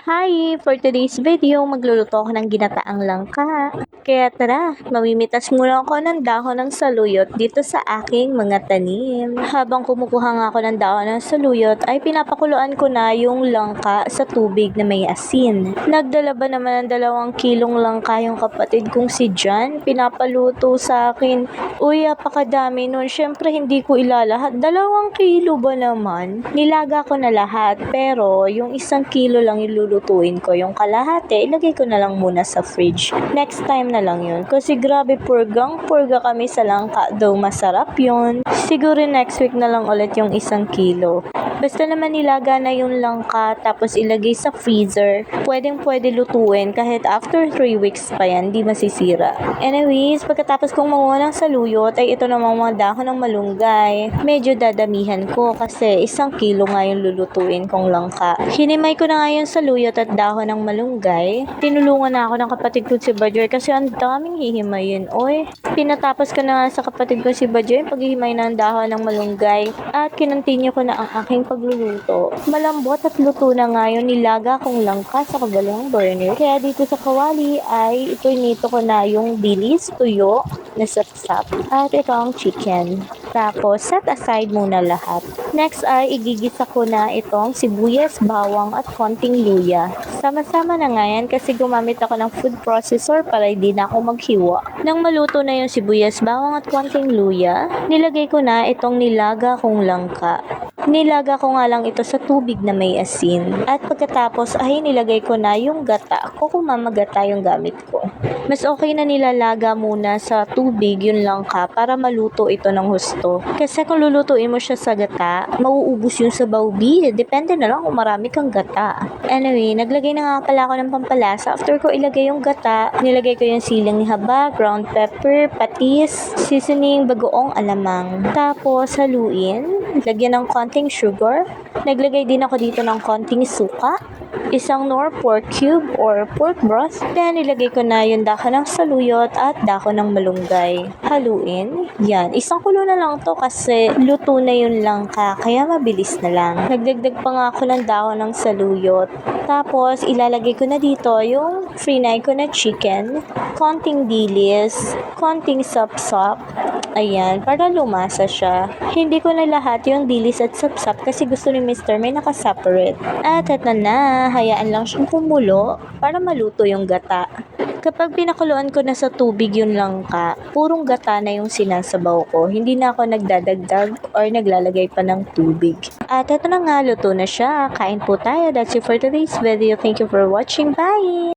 Hi! For today's video, magluluto ako ng ginataang langka. Kaya tara, mamimitas muna ako ng dahon ng saluyot dito sa aking mga tanim. Habang kumukuha nga ako ng dahon ng saluyot, ay pinapakuluan ko na yung langka sa tubig na may asin. Nagdala ba naman ng 2 kilong langka yung kapatid kong si John? Pinapaluto sa akin. Uy, apakadami nun. Syempre, hindi ko ilalahat. 2 kilo ba naman? Nilaga ko na lahat, pero yung 1 kilo lang yung lulutuin ko. Yung kalahati, ilagay ko na lang muna sa fridge. Next time na lang yun. Kasi grabe, purga kami sa langka. Though masarap yun. Siguro next week na lang ulit yung 1 kilo. Basta naman nilaga na yung langka, tapos ilagay sa freezer. Pwede lutuin kahit after 3 weeks pa yan, di masisira. Anyways, pagkatapos kong manguha ng saluyot, ay ito namang mga dahon ng malunggay. Medyo dadamihan ko kasi 1 kilo nga yung lulutuin kong langka. Hinimay ko na nga yung saluyot at dahon ng malunggay. Tinulungan na ako ng kapatid ko si Badger kasi ang daming hihimayin. Oy, pinatapos ko na nga sa kapatid ko si Badger yung paghihimay ng dahon ng malunggay at kinontinue ko na ang aking pagluluto. Malambot at luto na nga yung nilaga kong langka sa kabilang burner. Kaya dito sa kawali ay nito ko na yung dilis, tuyo, na sapsap. At ito ang chicken. Tapos, set aside muna lahat. Next ay igigisa ko na itong sibuyas, bawang at konting luya. Sama-sama na nga yan kasi gumamit ako ng food processor para hindi na ako maghiwa. Nang maluto na yung sibuyas, bawang at konting luya, nilagay ko na itong nilaga kong langka. Nilaga ko nga lang ito sa tubig na may asin. At pagkatapos ay nilagay ko na yung gata. Kukumamagata yung gamit ko. Mas okay na nilalaga muna sa tubig yung langka para maluto ito ng husto. Kasi kung lulutuin mo siya sa gata, mauubos yung sabaw B. Depende na lang kung marami kang gata. Anyway, naglagay na nga pala ako ng pampalasa. After ko ilagay yung gata, nilagay ko yung siling haba, ground pepper, patis, seasoning, bagoong alamang. Tapos haluin. Lagyan ng konting sugar. Naglagay din ako dito ng konting suka. Isang nor pork cube or pork broth. Then, ilagay ko na yung dahon ng saluyot at dahon ng malunggay. Haluin. Yan. 1 kulo na lang to kasi luto na yung langka. Kaya mabilis na lang. Nagdagdag pa nga ako ng dahon ng saluyot. Tapos, ilalagay ko na dito yung frinay ko na chicken. Konting dilis. Konting sapsap. Ayan, para lumasa siya. Hindi ko na lahat yung dilis at sapsap kasi gusto ni Mr. may nakaseparate. At eto na, hayaan lang siyang kumulo para maluto yung gata. Kapag pinakuluan ko na sa tubig yung langka, purong gata na yung sinasabaw ko. Hindi na ako nagdadagdag or naglalagay pa ng tubig. At eto na nga, luto na siya. Kain po tayo. That's it for today's video. Thank you for watching. Bye!